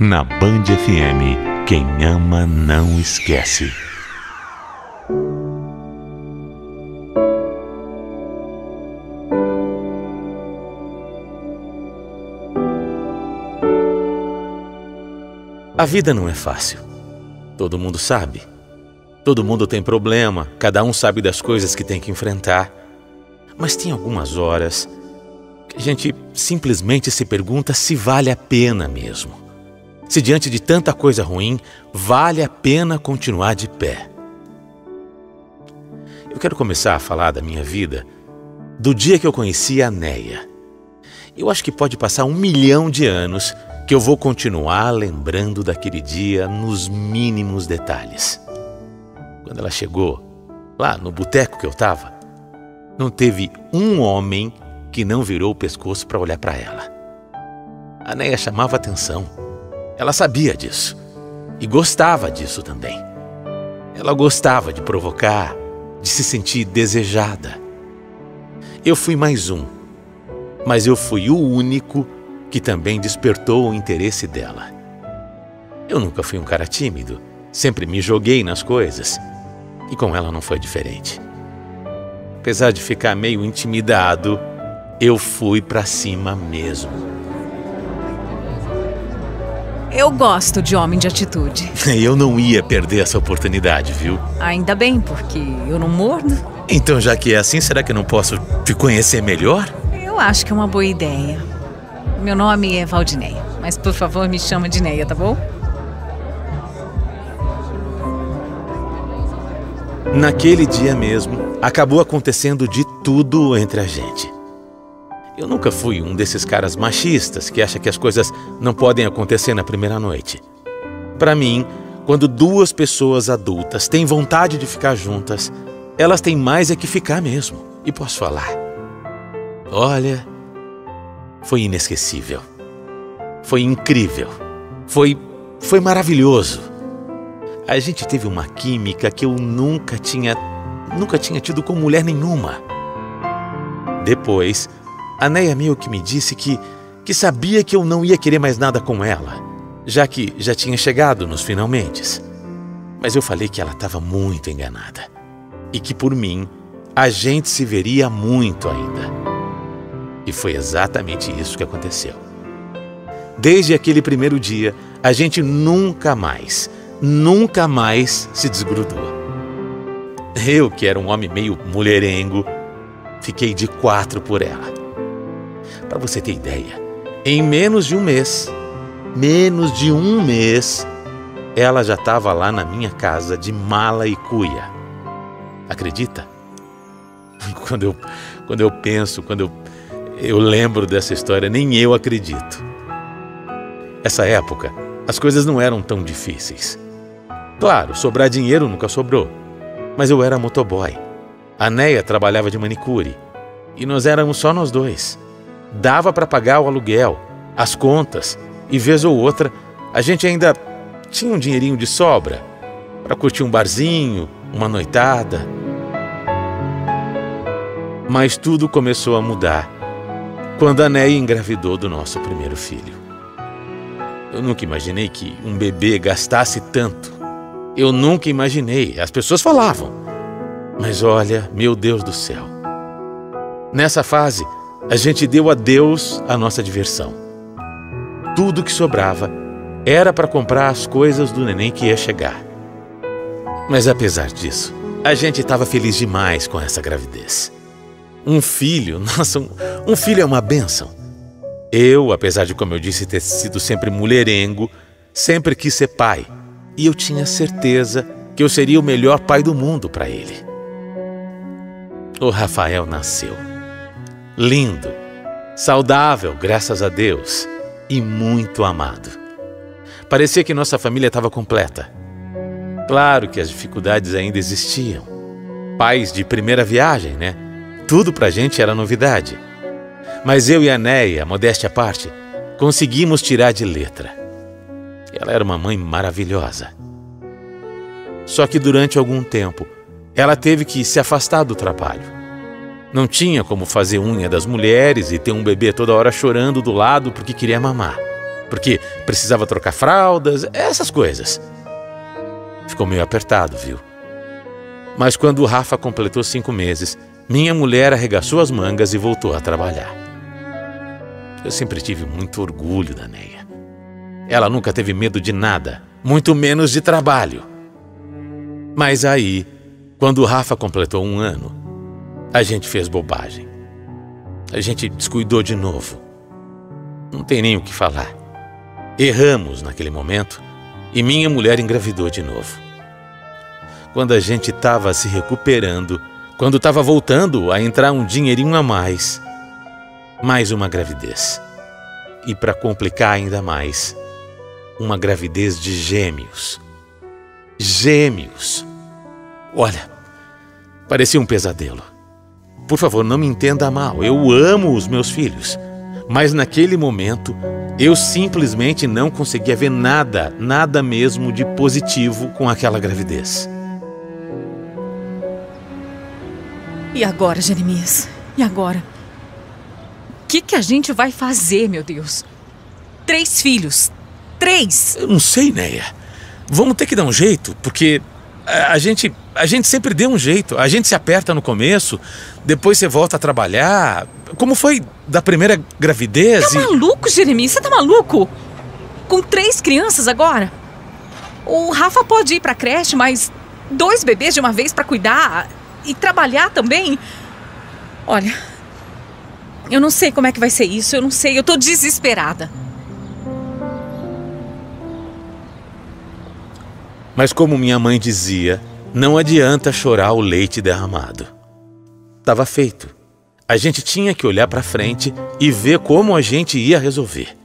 Na Band FM, quem ama não esquece. A vida não é fácil. Todo mundo sabe. Todo mundo tem problema, cada um sabe das coisas que tem que enfrentar. Mas tem algumas horas que a gente simplesmente se pergunta se vale a pena mesmo. Se diante de tanta coisa ruim, vale a pena continuar de pé. Eu quero começar a falar da minha vida do dia que eu conheci a Neia. Eu acho que pode passar 1 milhão de anos que eu vou continuar lembrando daquele dia nos mínimos detalhes. Quando ela chegou, lá no boteco que eu estava, não teve um homem que não virou o pescoço para olhar para ela. A Neia chamava atenção. Ela sabia disso e gostava disso também. Ela gostava de provocar, de se sentir desejada. Eu fui mais um, mas eu fui o único que também despertou o interesse dela. Eu nunca fui um cara tímido, sempre me joguei nas coisas e com ela não foi diferente. Apesar de ficar meio intimidado, eu fui pra cima mesmo. Eu gosto de homem de atitude. Eu não ia perder essa oportunidade, viu? Ainda bem, porque eu não mordo. Então, já que é assim, será que eu não posso te conhecer melhor? Eu acho que é uma boa ideia. Meu nome é Valdineia, mas por favor me chama de Neia, tá bom? Naquele dia mesmo, acabou acontecendo de tudo entre a gente. Eu nunca fui um desses caras machistas que acha que as coisas não podem acontecer na primeira noite. Para mim, quando 2 pessoas adultas têm vontade de ficar juntas, elas têm mais é que ficar mesmo. E posso falar, olha, foi inesquecível. Foi incrível. Foi maravilhoso. A gente teve uma química que eu nunca tinha tido com mulher nenhuma. Depois, a Neia meio que me disse que sabia que eu não ia querer mais nada com ela, já que já tinha chegado nos finalmentes. Mas eu falei que ela estava muito enganada e que por mim a gente se veria muito ainda. E foi exatamente isso que aconteceu. Desde aquele primeiro dia, a gente nunca mais se desgrudou. Eu, que era um homem meio mulherengo, fiquei de 4 por ela. Para você ter ideia, em menos de um mês, ela já estava lá na minha casa de mala e cuia. Acredita? Quando eu lembro dessa história, nem eu acredito. Essa época, as coisas não eram tão difíceis. Claro, sobrar dinheiro nunca sobrou, mas eu era motoboy. A Neia trabalhava de manicure e nós éramos só nós 2. Dava para pagar o aluguel, as contas e vez ou outra a gente ainda tinha um dinheirinho de sobra para curtir um barzinho, uma noitada. Mas tudo começou a mudar quando a Neia engravidou do nosso primeiro filho. Eu nunca imaginei que um bebê gastasse tanto. Eu nunca imaginei, as pessoas falavam. Mas olha, meu Deus do céu. Nessa fase, a gente deu adeus à nossa diversão. Tudo que sobrava era para comprar as coisas do neném que ia chegar. Mas apesar disso, a gente estava feliz demais com essa gravidez. Um filho, nossa, um filho é uma bênção. Eu, apesar de, como eu disse, ter sido sempre mulherengo, sempre quis ser pai. E eu tinha certeza que eu seria o melhor pai do mundo para ele. O Rafael nasceu. Lindo, saudável, graças a Deus, e muito amado. Parecia que nossa família estava completa. Claro que as dificuldades ainda existiam. Pais de primeira viagem, né? Tudo pra gente era novidade. Mas eu e a Neia, modéstia à parte, conseguimos tirar de letra. Ela era uma mãe maravilhosa. Só que durante algum tempo, ela teve que se afastar do trabalho. Não tinha como fazer unha das mulheres e ter um bebê toda hora chorando do lado porque queria mamar. porque precisava trocar fraldas, essas coisas. Ficou meio apertado, viu? Mas quando o Rafa completou 5 meses, minha mulher arregaçou as mangas e voltou a trabalhar. Eu sempre tive muito orgulho da Neia. Ela nunca teve medo de nada, muito menos de trabalho. Mas aí, quando o Rafa completou 1 ano, a gente fez bobagem. A gente descuidou de novo. Não tem nem o que falar. Erramos naquele momento e minha mulher engravidou de novo. Quando a gente estava se recuperando, quando estava voltando a entrar um dinheirinho a mais uma gravidez. E para complicar ainda mais, uma gravidez de gêmeos. Gêmeos! Olha, parecia um pesadelo. Por favor, não me entenda mal, eu amo os meus filhos. Mas naquele momento, eu simplesmente não conseguia ver nada mesmo de positivo com aquela gravidez. E agora, Jeremias? E agora? O que a gente vai fazer, meu Deus? 3 filhos. 3! Eu não sei, Neia. Vamos ter que dar um jeito, porque a gente sempre deu um jeito. A gente se aperta no começo, depois você volta a trabalhar. Como foi da primeira gravidez? Tá maluco, Jeremias? Você tá maluco? Com 3 crianças agora? O Rafa pode ir pra creche, mas 2 bebês de uma vez pra cuidar e trabalhar também? Olha, eu não sei como é que vai ser isso, eu não sei, eu tô desesperada. Mas como minha mãe dizia, não adianta chorar o leite derramado. Estava feito. A gente tinha que olhar para frente e ver como a gente ia resolver.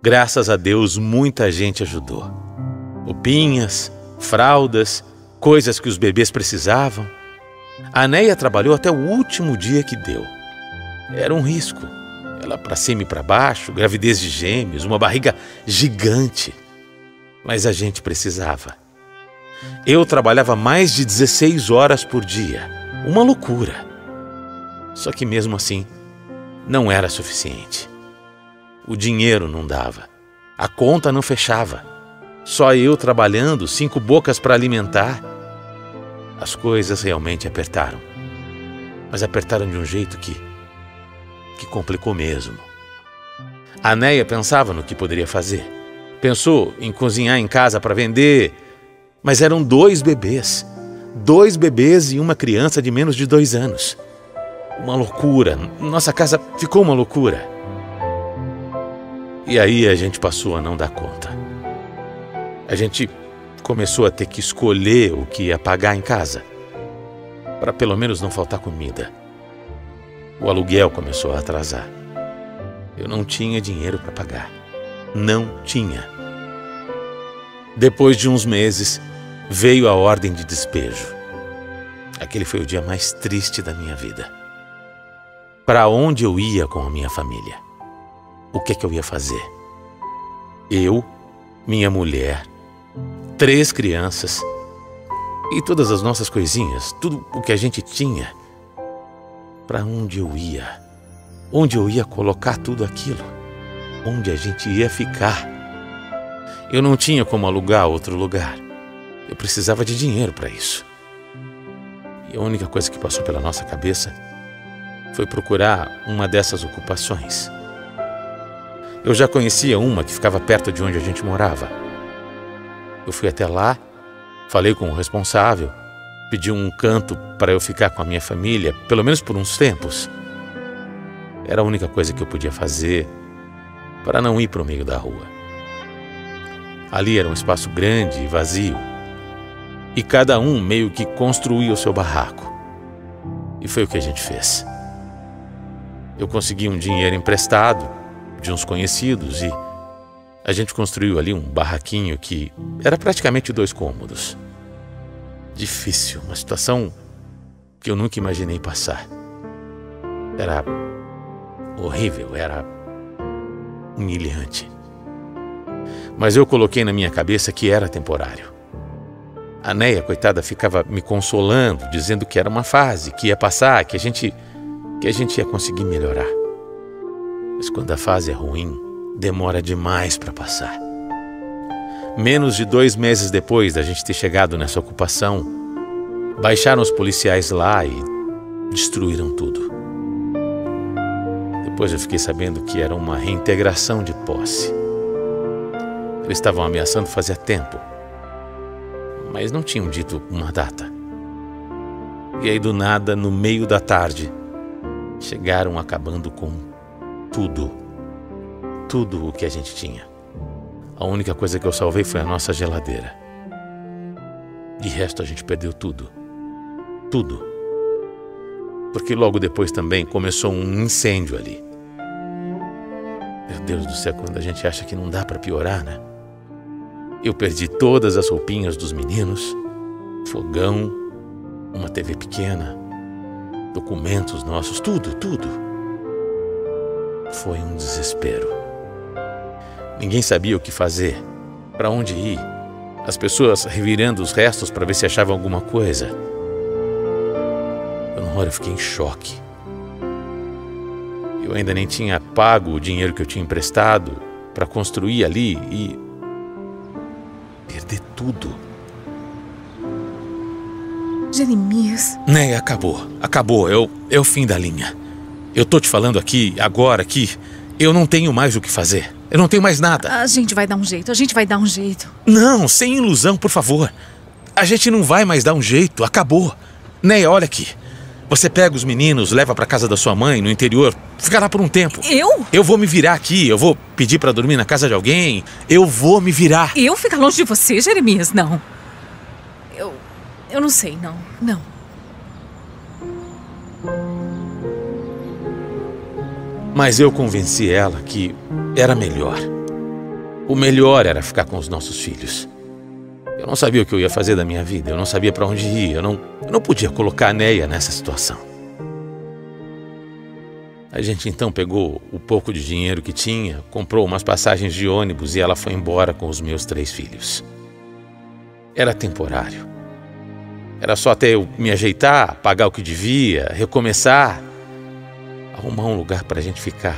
Graças a Deus, muita gente ajudou. Roupinhas, fraldas, coisas que os bebês precisavam. A Neia trabalhou até o último dia que deu. Era um risco. Ela para cima e para baixo, gravidez de gêmeos, uma barriga gigante. Mas a gente precisava. Eu trabalhava mais de 16 horas por dia. Uma loucura. Só que mesmo assim, não era suficiente. O dinheiro não dava. A conta não fechava. Só eu trabalhando, 5 bocas para alimentar. As coisas realmente apertaram. Mas apertaram de um jeito que complicou mesmo. A Neia pensava no que poderia fazer. Pensou em cozinhar em casa para vender, mas eram 2 bebês. 2 bebês e uma criança de menos de 2 anos. Uma loucura. Nossa casa ficou uma loucura. E aí a gente passou a não dar conta. A gente começou a ter que escolher o que ia pagar em casa, para pelo menos não faltar comida. O aluguel começou a atrasar. Eu não tinha dinheiro para pagar. Não tinha. Depois de uns meses, veio a ordem de despejo. Aquele foi o dia mais triste da minha vida. Para onde eu ia com a minha família? O que eu ia fazer? Eu, minha mulher, 3 crianças e todas as nossas coisinhas, tudo o que a gente tinha. Para onde eu ia? Onde eu ia colocar tudo aquilo? Onde a gente ia ficar? Eu não tinha como alugar outro lugar. Eu precisava de dinheiro para isso. E a única coisa que passou pela nossa cabeça foi procurar uma dessas ocupações. Eu já conhecia uma que ficava perto de onde a gente morava. Eu fui até lá, falei com o responsável, pedi um canto para eu ficar com a minha família, pelo menos por uns tempos. Era a única coisa que eu podia fazer para não ir para o meio da rua. Ali era um espaço grande e vazio, e cada um meio que construía o seu barraco. E foi o que a gente fez. Eu consegui um dinheiro emprestado de uns conhecidos e a gente construiu ali um barraquinho que era praticamente 2 cômodos. Difícil, uma situação que eu nunca imaginei passar. Era horrível, era humilhante. Mas eu coloquei na minha cabeça que era temporário. A Neia, coitada, ficava me consolando, dizendo que era uma fase, que ia passar, que a gente ia conseguir melhorar. Mas quando a fase é ruim, demora demais para passar. Menos de 2 meses depois da gente ter chegado nessa ocupação, baixaram os policiais lá e destruíram tudo. Depois eu fiquei sabendo que era uma reintegração de posse. Eles estavam ameaçando fazia tempo, mas não tinham dito uma data. E aí, do nada, no meio da tarde, chegaram acabando com tudo. Tudo o que a gente tinha. A única coisa que eu salvei foi a nossa geladeira. De resto, a gente perdeu tudo. Tudo. Porque logo depois também começou um incêndio ali. Meu Deus do céu, quando a gente acha que não dá para piorar, né? Eu perdi todas as roupinhas dos meninos, fogão, uma TV pequena, documentos nossos, tudo. Foi um desespero. Ninguém sabia o que fazer, para onde ir. As pessoas revirando os restos para ver se achavam alguma coisa. Na hora eu fiquei em choque. Eu ainda nem tinha pago o dinheiro que eu tinha emprestado para construir ali e perder tudo. Jeremias. Né, acabou. É o fim da linha. Eu tô te falando aqui, agora, que eu não tenho mais o que fazer. Eu não tenho mais nada. A gente vai dar um jeito. Não, sem ilusão, por favor. A gente não vai mais dar um jeito, acabou. Né, olha aqui. Você pega os meninos, leva pra casa da sua mãe, no interior, fica lá por um tempo. Eu? Eu vou me virar aqui, eu vou pedir pra dormir na casa de alguém, eu vou me virar. Eu ficar longe de você, Jeremias? Não. Eu não sei, não. Mas eu convenci ela que era melhor. O melhor era ficar com os nossos filhos. Eu não sabia o que eu ia fazer da minha vida, eu não sabia pra onde ir, eu não podia colocar a Neia nessa situação. A gente então pegou o pouco de dinheiro que tinha, comprou umas passagens de ônibus e ela foi embora com os meus 3 filhos. Era temporário. Era só até eu me ajeitar, pagar o que devia, recomeçar, arrumar um lugar pra gente ficar.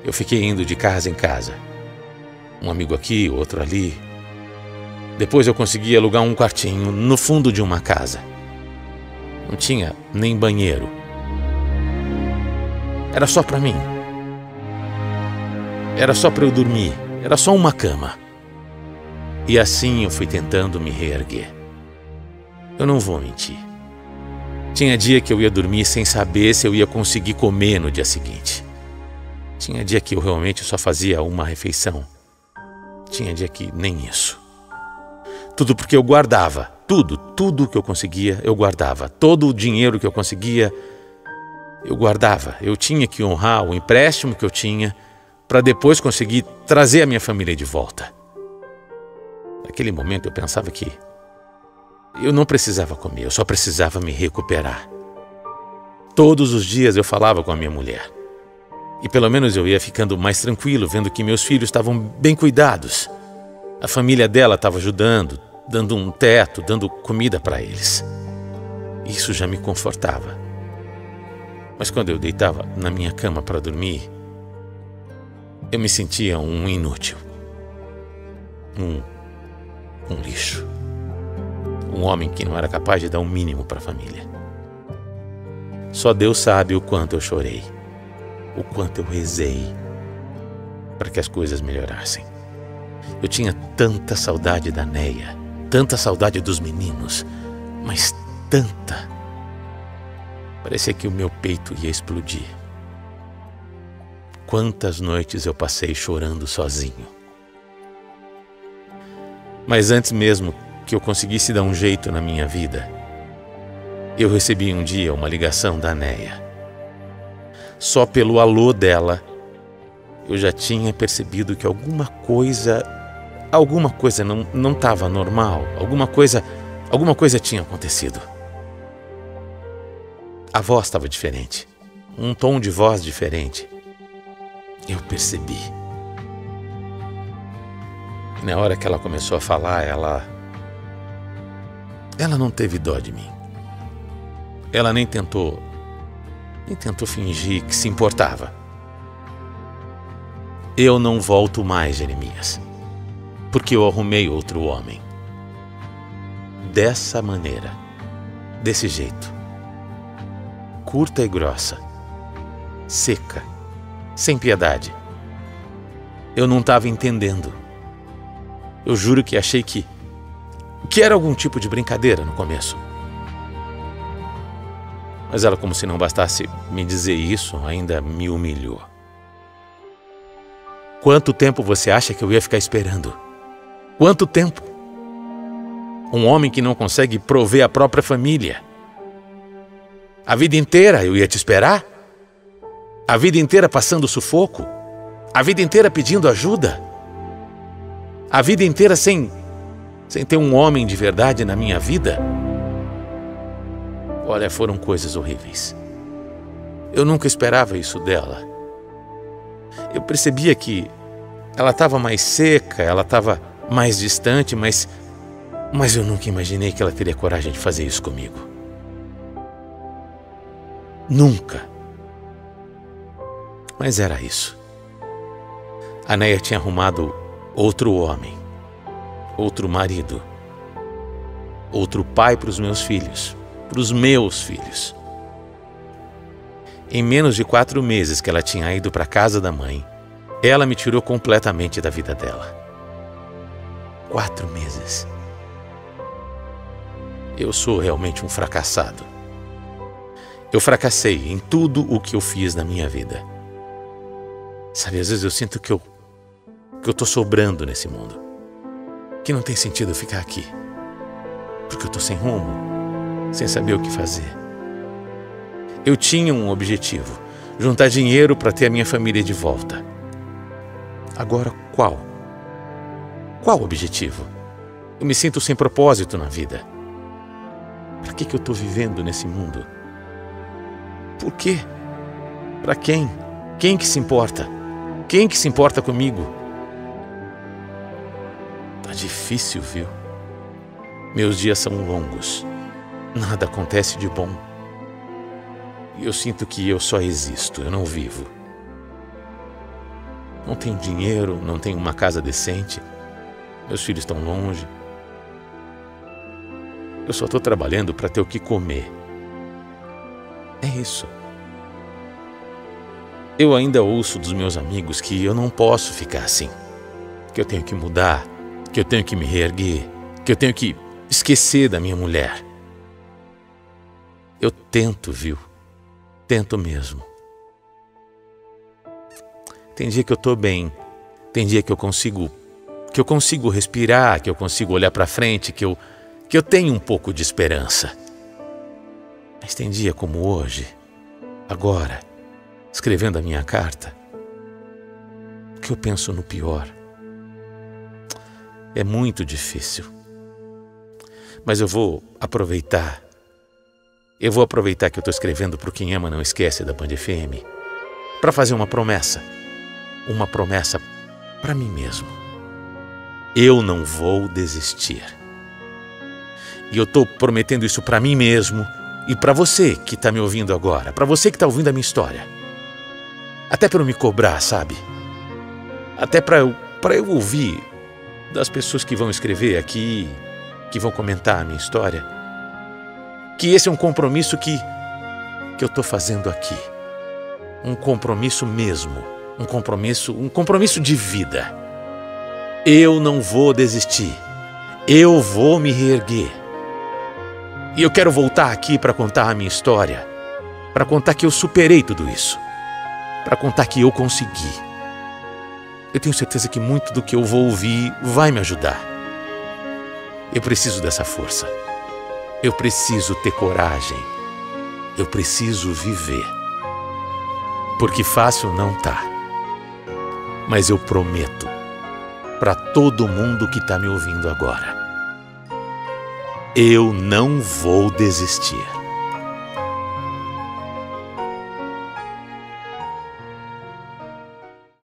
Eu fiquei indo de casa em casa. Um amigo aqui, outro ali. Depois eu consegui alugar um quartinho no fundo de uma casa. Não tinha nem banheiro. Era só pra mim. Era só pra eu dormir. Era só uma cama. E assim eu fui tentando me reerguer. Eu não vou mentir. Tinha dia que eu ia dormir sem saber se eu ia conseguir comer no dia seguinte. Tinha dia que eu realmente só fazia uma refeição. Tinha dia que nem isso. Tudo porque eu guardava. Tudo que eu conseguia, eu guardava. Todo o dinheiro que eu conseguia, eu guardava. Eu tinha que honrar o empréstimo que eu tinha para depois conseguir trazer a minha família de volta. Naquele momento eu pensava que eu não precisava comer, eu só precisava me recuperar. Todos os dias eu falava com a minha mulher. E pelo menos eu ia ficando mais tranquilo, vendo que meus filhos estavam bem cuidados. A família dela estava ajudando, dando um teto, dando comida para eles. Isso já me confortava. Mas quando eu deitava na minha cama para dormir, eu me sentia um inútil. Um lixo. Um homem que não era capaz de dar o mínimo para a família. Só Deus sabe o quanto eu chorei. O quanto eu rezei para que as coisas melhorassem. Eu tinha tanta saudade da Neia, tanta saudade dos meninos, mas tanta. Parecia que o meu peito ia explodir. Quantas noites eu passei chorando sozinho. Mas antes mesmo que eu conseguisse dar um jeito na minha vida, eu recebi um dia uma ligação da Neia. Só pelo alô dela, eu já tinha percebido que alguma coisa não estava normal. Alguma coisa tinha acontecido. A voz estava diferente. Um tom de voz diferente. Eu percebi. E na hora que ela começou a falar, ela não teve dó de mim. Ela nem tentou fingir que se importava. Eu não volto mais, Jeremias, porque eu arrumei outro homem. Dessa maneira, desse jeito, curta e grossa, seca, sem piedade. Eu não estava entendendo. Eu juro que achei que era algum tipo de brincadeira no começo. Mas ela, como se não bastasse me dizer isso, ainda me humilhou. Quanto tempo você acha que eu ia ficar esperando? Quanto tempo? Um homem que não consegue prover a própria família. A vida inteira eu ia te esperar? A vida inteira passando sufoco? A vida inteira pedindo ajuda? A vida inteira sem ter um homem de verdade na minha vida? Olha, foram coisas horríveis. Eu nunca esperava isso dela. Eu percebia que ela estava mais seca, ela estava mais distante, mas eu nunca imaginei que ela teria coragem de fazer isso comigo. Nunca. Mas era isso. A Neia tinha arrumado outro homem, outro marido, outro pai para os meus filhos, para os meus filhos. Em menos de 4 meses que ela tinha ido para a casa da mãe, ela me tirou completamente da vida dela. 4 meses. Eu sou realmente um fracassado. Eu fracassei em tudo o que eu fiz na minha vida. Sabe, às vezes eu sinto que eu tô sobrando nesse mundo. Que não tem sentido eu ficar aqui. Porque eu tô sem rumo, sem saber o que fazer. Eu tinha um objetivo: juntar dinheiro para ter a minha família de volta. Agora qual? Qual objetivo? Eu me sinto sem propósito na vida. Para que eu tô vivendo nesse mundo? Por quê? Para quem? Quem que se importa? Quem que se importa comigo? Tá difícil, viu? Meus dias são longos. Nada acontece de bom. E eu sinto que eu só existo, eu não vivo. Não tenho dinheiro, não tenho uma casa decente. Meus filhos estão longe. Eu só estou trabalhando para ter o que comer. É isso. Eu ainda ouço dos meus amigos que eu não posso ficar assim. Que eu tenho que mudar, que eu tenho que me reerguer, que eu tenho que esquecer da minha mulher. Eu tento, viu? Tento mesmo. Tem dia que eu tô bem, tem dia que eu consigo respirar, que eu consigo olhar para frente, que eu tenho um pouco de esperança. Mas tem dia como hoje, agora, escrevendo a minha carta, que eu penso no pior. É muito difícil. Mas eu vou aproveitar que eu estou escrevendo para o Quem Ama Não Esquece da Band FM, para fazer uma promessa para mim mesmo. Eu não vou desistir. E eu estou prometendo isso para mim mesmo e para você que está me ouvindo agora, para você que está ouvindo a minha história. Até para eu me cobrar, sabe? Até para eu ouvir das pessoas que vão escrever aqui, que vão comentar a minha história, que esse é um compromisso que eu estou fazendo aqui. Um compromisso mesmo. Um compromisso de vida. Eu não vou desistir. Eu vou me reerguer. E eu quero voltar aqui para contar a minha história. Para contar que eu superei tudo isso. Para contar que eu consegui. Eu tenho certeza que muito do que eu vou ouvir vai me ajudar. Eu preciso dessa força. Eu preciso ter coragem. Eu preciso viver. Porque fácil não tá. Mas eu prometo para todo mundo que está me ouvindo agora: eu não vou desistir.